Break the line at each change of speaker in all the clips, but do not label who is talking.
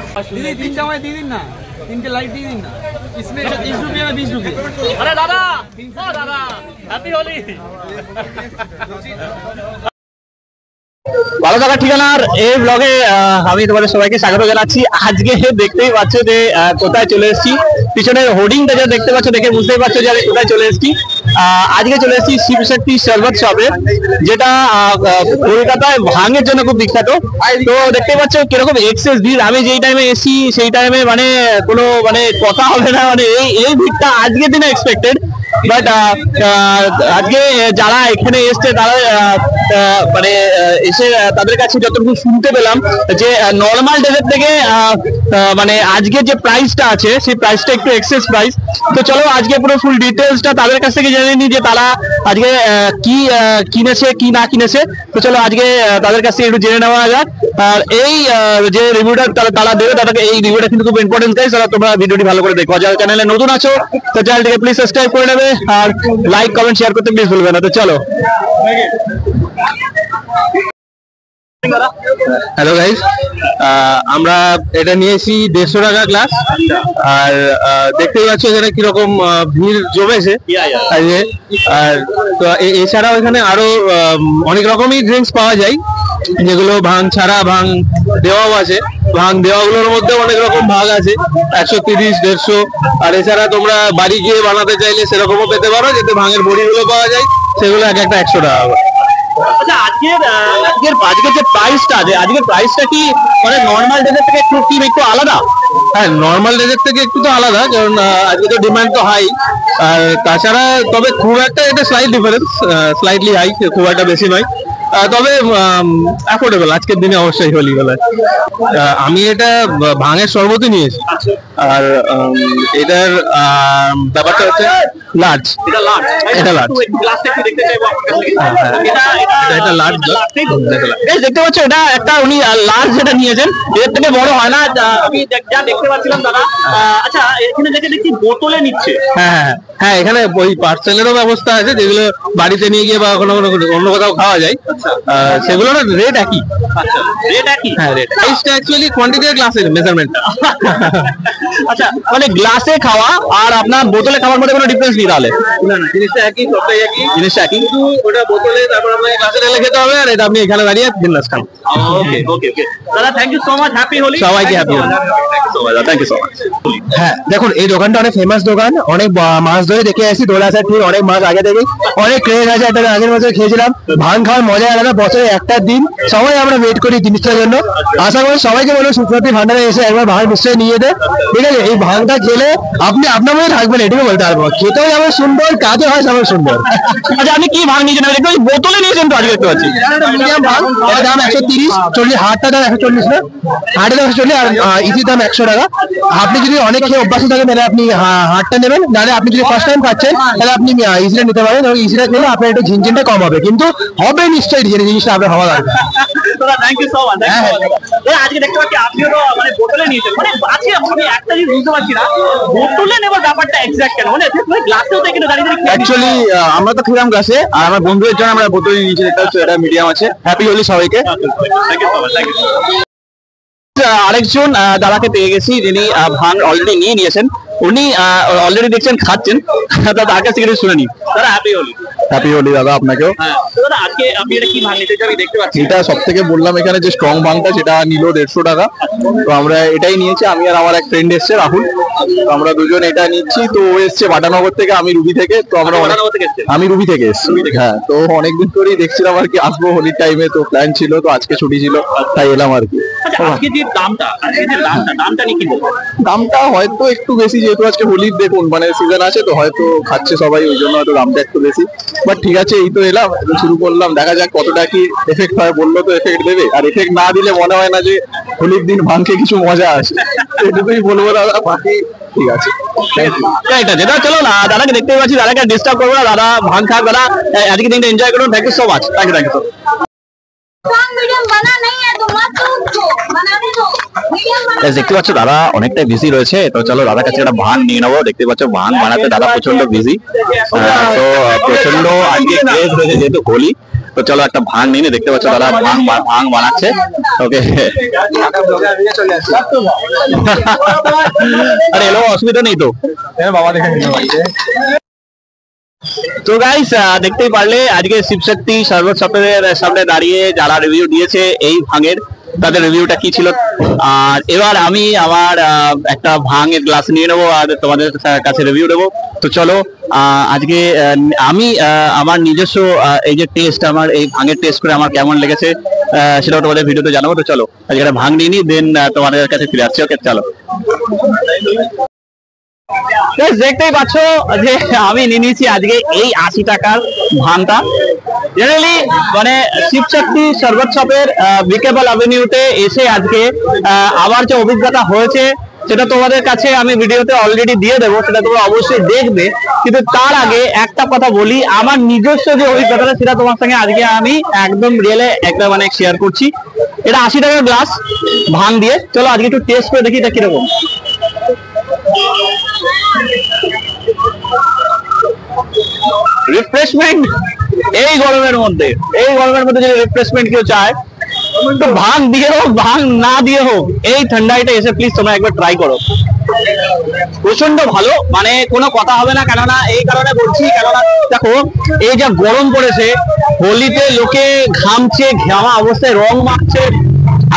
दीदी 3 जमाए दे दिन ना, 3 के लाइट दे दिन ना। इसमें 30 रुपये में 20 रुपये। अरे दादा, दादा, हैप्पी होली।
ভালো থাকার ঠিকানার এই ব্লগে আমি তোমাদের সবাইকে স্বাগত জানাচ্ছি। আজকে দেখতেই পাচ্ছ যে কোথায় চলে এসেছি, পিছনে হোর্ডিংটা যা দেখতে পাচ্ছ দেখে বুঝতেই পারছো যে আমি কোথায় চলে এসেছি। আজকে চলে এসেছি শিবশক্তি শরবত শপে, যেটা কলকাতায় ভাঙের জন্য খুব বিখ্যাত। তো দেখতেই পাচ্ছ কিরকম এক্সেস ভিড়। আমি যেই টাইমে এসেছি সেই টাইমে মানে কোনো মানে কথা হবে না, মানে এই ভিড়টা আজকের দিনে এক্সপেক্টেড। বাট আজকে যারা এখানে এসছে তারা মানে এসে তাদের কাছে যতটুকু শুনতে পেলাম যে নর্মাল ডেজের থেকে মানে আজকে যে প্রাইসটা আছে সেই প্রাইসটা একটু এক্সেস প্রাইস। তো চলো আজকে পুরো ফুল ডিটেলসটা তাদের কাছ থেকে জেনে নিই যে তারা আজকে কি কিনেছে কি না কিনেছে। তো চলো আজকে তাদের কাছ থেকে একটু জেনে নেওয়া যাক। আর এই যে রিভিউটা তারা দেবে, তাদেরকে এই রিভিউটা কিন্তু খুব ইম্পর্টেন্ট গাইস। যারা তোমরা ভিডিওটি ভালো করে দেখো, যারা চ্যানেলে নতুন আছো তো চ্যানেলটিকে প্লিজ সাবস্ক্রাইব করে নেবে আর লাইক কমেন্ট শেয়ার করতে প্লিজ ভুলবে না। তো চলো। হ্যালো গাইস, আমরা এটা নিয়েছি 150 টাকা গ্লাস। আর দেখতেই পাচ্ছ এখানে কিরকম ভিড় জমেছে। আর এছাড়াও এখানে আরো অনেক রকমই ড্রিঙ্কস পাওয়া যায়, যেগুলো ভাং ছাড়া ভাং দেওয়াও আছে। ভাং দেওয়াগুলোর মধ্যে অনেক রকম ভাগ আছে, 130, 150। আর এছাড়া তোমরা বাড়ি গিয়ে বানাতে চাইলে সেরকমও পেতে পারো, যেতে ভাঙের বড়িগুলো পাওয়া যায়, সেগুলো এক একটা 100 টাকা করে। আচ্ছা, আজকের যে প্রাইসটা আছে, আজকের প্রাইসটা কি মানে নর্মাল ডেজের থেকে একটু আলাদা? হ্যাঁ, নর্মাল ডেজের থেকে একটু তো আলাদা, কারণ আজকে তো ডিমান্ড তো হাই। আর তাছাড়া তবে খুব একটা এটা স্লাইট ডিফারেন্স, স্লাইটলি হাই, খুব একটা বেশি নয়, তবে অ্যাফোর্ডেবল আজকের দিনে অবশ্যই হোলি বেলায়। আমি এটা ভাঙের শরবতই নিয়েছি। আর এটার ব্যাপারটা হচ্ছে লার্জ, এটা লার্জ, এটা লার্জ দেখতে পাচ্ছ। এটা একটা উনি লার্জ যেটা নিয়েছেন এর থেকে বড় হয় না, আমি যা দেখতে পাচ্ছিলাম দাদা। আচ্ছা, এখানে দেখি বোতলে নিচ্ছে। হ্যাঁ হ্যাঁ, এখানে ওই পার্সেলেরও ব্যবস্থা আছে, যেগুলো বাড়িতে নিয়ে গিয়ে বা কোনো অন্য কোথাও খাওয়া যায়, সেগুলোর রেট একই। রেট একই, হ্যাঁ রেট। প্রাইসটা অ্যাকচুয়ালি কোয়ান্টিটি আর গ্লাসের মেজারমেন্টটা। আচ্ছা, মানে গ্লাসে খাওয়া আর আপনার বোতলে খাওয়ার মধ্যে কোনো ডিফারেন্স নেই তাহলে? না না, জিনিসটা একই, সবটাই একই, জিনিসটা একই, কিন্তু ওটা বোতলে তারপর আপনাকে গ্লাসে ঢেলে খেতে হবে, আর এটা আপনি এখানে দাঁড়িয়ে বিন্দাস খান। ওকে ওকে ওকে দাদা, thank you so much, happy Holi সবাইকে, happy Holi. Thank you so much. হ্যাঁ দেখুন, এই দোকানটা অনেক ফেমাস দোকান, অনেক মাস ধরে দেখে আসি, দোলাসার ঠিক অনেক মাস আগে থেকে অনেক ক্রেজ আছে। একটা আগের বছর খেয়েছিলাম, ভাং খাওয়ার মজা আলাদা। বছরে একটা দিন সবাই আমরা ওয়েট করি জিনিসটার জন্য। আশা করি সবাইকে বলবো সুপ্রতি ভান্ডারে এসে একবার ভাঙ নিশ্চয়ই নিয়ে দেয়, ঠিক আছে? এই ভাঙটা খেলে আপনি আপনার মধ্যে থাকবেন, এটুকু বলতে পারবো। খেতেও যেমন সুন্দর, কাজে হয় সবার সুন্দর। আচ্ছা, আপনি কি ভাঙ নিয়েছেন? বোতলে নিয়েছেন তো আজকে দেখতে পাচ্ছি। মিডিয়াম ভাঙ, এর দাম 130, 40, হাটটা দাম 140 না, হাটে দাম 140 আর ইসির দাম 100 টাকা। আপনি যদি অনেক খেয়ে অভ্যাস থাকেন তাহলে আপনি হাটটা নেবেন, নাহলে আপনি যদি ফার্স্ট টাইম খাচ্ছেন তাহলে আপনি ইসিটা নিতে পারেন। এবং ইসিটা খেলে আপনার একটু ঝিনঝিনটা কম হবে, কিন্তু হবে নিশ্চয়ই জিনিসটা আপনার হওয়া দরকার। Thank you so much. আজকে দেখতে পাচ্ছি আপনিও তো মানে বোতলে নিয়েছেন, মানে আজকে আমি একটা জিনিস বুঝতে পারছি না, বোতলে নেবার ব্যাপারটা এক্সাক্ট কেন? মানে গ্লাসেও তো এখানে দাঁড়িয়ে অ্যাকচুয়ালি আমরা তো খেলাম গ্লাসে, আর আমার বন্ধুদের জন্য আমরা বোতলে নিয়েছি। এটা মিডিয়াম আছে। হ্যাপি হোলি সবাইকে। Thank you so much. আরেকজন দাদাকে পেয়ে গেছি, যিনি ভাঙ অলরেডি নিয়ে নিয়েছেন। উনি অলরেডি দেখছেন খাচ্ছেন, তার কাছ থেকে শুনে নি। দাদা হ্যাপি হোলি। হ্যাপি হোলি দাদা আপনাকেও। দাদা আজকে আপনি এটা কি ভাঙ নিতে আমি দেখতে পাচ্ছি। এটা সব থেকে বললাম এখানে যে স্ট্রং ভাঙটা, সেটা নিল 150 টাকা। তো আমরা এটাই নিয়েছি, আমি আর আমার এক ফ্রেন্ড এসছে রাহুল, তো আমরা দুজন এটা নিচ্ছি। তো ও এসছে বাটানগর থেকে, আমি রুবি থেকে। তো আমরা আমি রুবি থেকে এসছি। হ্যাঁ, তো অনেকদিন ধরেই দেখছিলাম আর কি আসবো হোলির টাইমে, তো প্ল্যান ছিল, তো আজকে ছুটি ছিল তাই এলাম আর কি। দামটা হয়তো একটু বেশি, যেহেতু আজকে হোলির দেখুন মানে সিজন আছে, তো হয়তো খাচ্ছে সবাই, ওই জন্য হয়তো দামটা একটু বেশি। বাট ঠিক আছে, এই তো এলাম, শুরু করলাম, দেখা যাক কতটা কি এফেক্ট হয়। বললো তো এফেক্ট দেবে, আর এফেক্ট না দিলে মনে হয় না যে হোলির দিন ভাঙকে কিছু মজা আসে। এটুকুই বলবো দাদা, বাকি ঠিক আছে। যেটা চলো না, দাদাকে দেখতে পাচ্ছি, দাদাকে ডিস্টার্ব করবো না। দাদা ভাঙ খাক, দাদা আজকে দিনটা এনজয় করুন। Thank you so much. Thank you so much. দেখতে পাচ্ছ দাদা অনেকটাই বিজি রয়েছে, তো চলো দাদার কাছে একটা ভান নিয়ে নেবো। দেখতে পাচ্ছ ভান বানাতে দাদা প্রচন্ড বিজি, তো প্রচন্ড আজকে ক্রেজ হয়েছে যেহেতু হোলি। তো চলো একটা ভাং নিয়ে দেখতে পাচ্ছ দাদা ভাং বানাচ্ছে। ওকে আরে এলো অসুবিধা নেই তো বাবা দেখে তো গাইস দেখতেই পারলে আজকে শিবশক্তি শরবত শপের সামনে দাঁড়িয়ে যারা রিভিউ দিয়েছে এই ভাঙের তাদের রিভিউটা কি ছিল। আর এবার আমি আমার একটা ভাঙের গ্লাস নিয়ে নেবো আর তোমাদের কাছে রিভিউ দেবো। তো চলো আজকে আমি আমার নিজস্ব এই যে টেস্ট আমার এই ভাঙের টেস্ট করে আমার কেমন লেগেছে সেটাও তোমাদের ভিডিওতে জানাবো। তো চলো আজকে একটা ভাঙ নিয়ে নি দেন তোমাদের কাছে ফিরে আসছি। ওকে চলো দেখতেই পাচ্ছ যে আমি নিয়ে নিয়েছি আজকে এই 80 টাকার ভাঙটা। জেনারেলি মানে শিবশক্তি শরবত শপের বিকেবল অ্যাভিনিউতে এসে আজকে আমার যে অভিজ্ঞতা হয়েছে সেটা তোমাদের কাছে আমি ভিডিওতে অলরেডি দিয়ে দেবো, সেটা তোমরা অবশ্যই দেখবে। কিন্তু তার আগে একটা কথা বলি, আমার নিজস্ব যে অভিজ্ঞতাটা সেটা তোমার সঙ্গে আজকে আমি একদম রিয়েলে একটা মানে শেয়ার করছি। এটা 80 টাকার গ্লাস ভাঙ দিয়ে। চলো আজকে একটু টেস্ট করে দেখি এটা কিরকম। রিফ্রেশমেন্ট এই গরমের মধ্যে যদি রিফ্রেশমেন্ট কেউ চায় তো ভাঙ দিয়ে হোক ভাঙ না দিয়ে হোক এই ঠান্ডাটা এসে প্লিজ তোমরা একবার ট্রাই করো। প্রচন্ড ভালো, মানে কোনো কথা হবে না। কেননা এই কারণে বলছি, কেননা দেখো এই যে গরম পড়েছে, হোলিতে লোকে ঘামছে, ঘামা অবস্থায় রং মাখছে,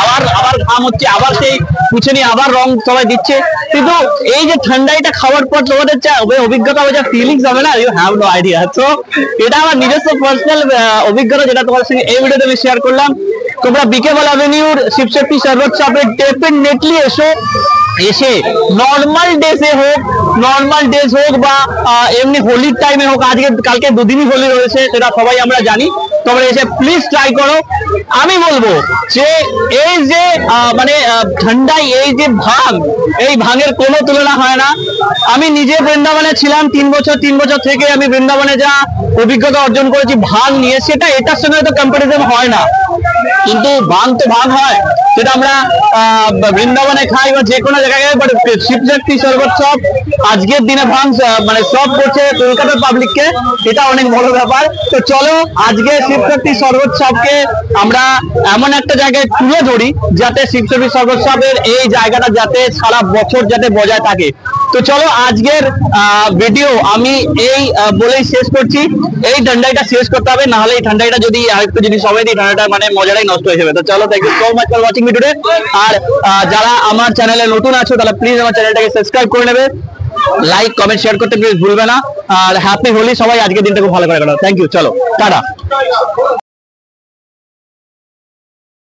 আবার ঘাম হচ্ছে, আবার সেই পুছে নিয়ে আবার রং সবাই দিচ্ছে। কিন্তু এই যে ঠান্ডাটা খাওয়ার পর তোমাদের অভিজ্ঞতা হবে, যা ফিলিংস হবে না, ইউ হ্যাভ নো আইডিয়া। তো এটা আমার নিজস্ব পার্সোনাল অভিজ্ঞতা, যেটা তোমার সঙ্গে এই ভিডিওতে আমি শেয়ার করলাম। তোমরা বিকেবল অ্যাভিনিউর শিবশক্তি শরবত শপে ডেফিনেটলি এসে নর্মাল ডেজ হোক বা এমনি হোলির টাইমে হোক, আজকে কালকে দুদিনই হোলি রয়েছে সেটা সবাই আমরা জানি, তোমরা এসে প্লিজ ট্রাই করো। আমি বলবো যে এই যে মানে ঠান্ডায় এই যে এই ভাঙের কোনো তুলনা হয় না। আমি নিজে বৃন্দাবনে ছিলাম 3 বছর থেকে আমি বৃন্দাবনে যা অভিজ্ঞতা অর্জন করেছি ভাঙ নিয়ে, সেটা এটার সঙ্গে তো কম্পারিজন হয় না। কিন্তু ভাঙ তো ভাঙ হয়, সেটা আমরা বৃন্দাবনে খাই বা যে কোনো জায়গায়, বাট শিবশক্তি শরবত শপ আজকের দিনে ভাঙ মানে সব করছে কলকাতার পাবলিককে, এটা অনেক বড় ব্যাপার। তো চলো আজকে শিবশক্তি শরবত শপকে আমরা এমন একটা জায়গায় তুলে ধরি যাতে শিবশক্তি শরবত শপের এই জায়গাটা যাতে সারা বছর যাতে বজায় থাকে। তো চলো আজকের ভিডিও আমি এই বলেই শেষ করছি। এই ঠান্ডাটা শেষ করতে হবে, নাহলে এই ঠান্ডাটা যদি আরেকটু যদি সময় দিই ঠান্ডাটা মানে মজাটাই নষ্ট হয়ে যাবে। তো চলো, thank you so much for watching me today. আর যারা আমার চ্যানেলে নতুন আছো তাহলে প্লিজ আমার চ্যানেলটাকে সাবস্ক্রাইব করে নেবে, লাইক কমেন্ট শেয়ার করতে প্লিজ ভুলবে না। আর হ্যাপি হোলি সবাই, আজকের দিনটা খুব ভালো করে কাটাও। থ্যাংক ইউ, চলো টাটা।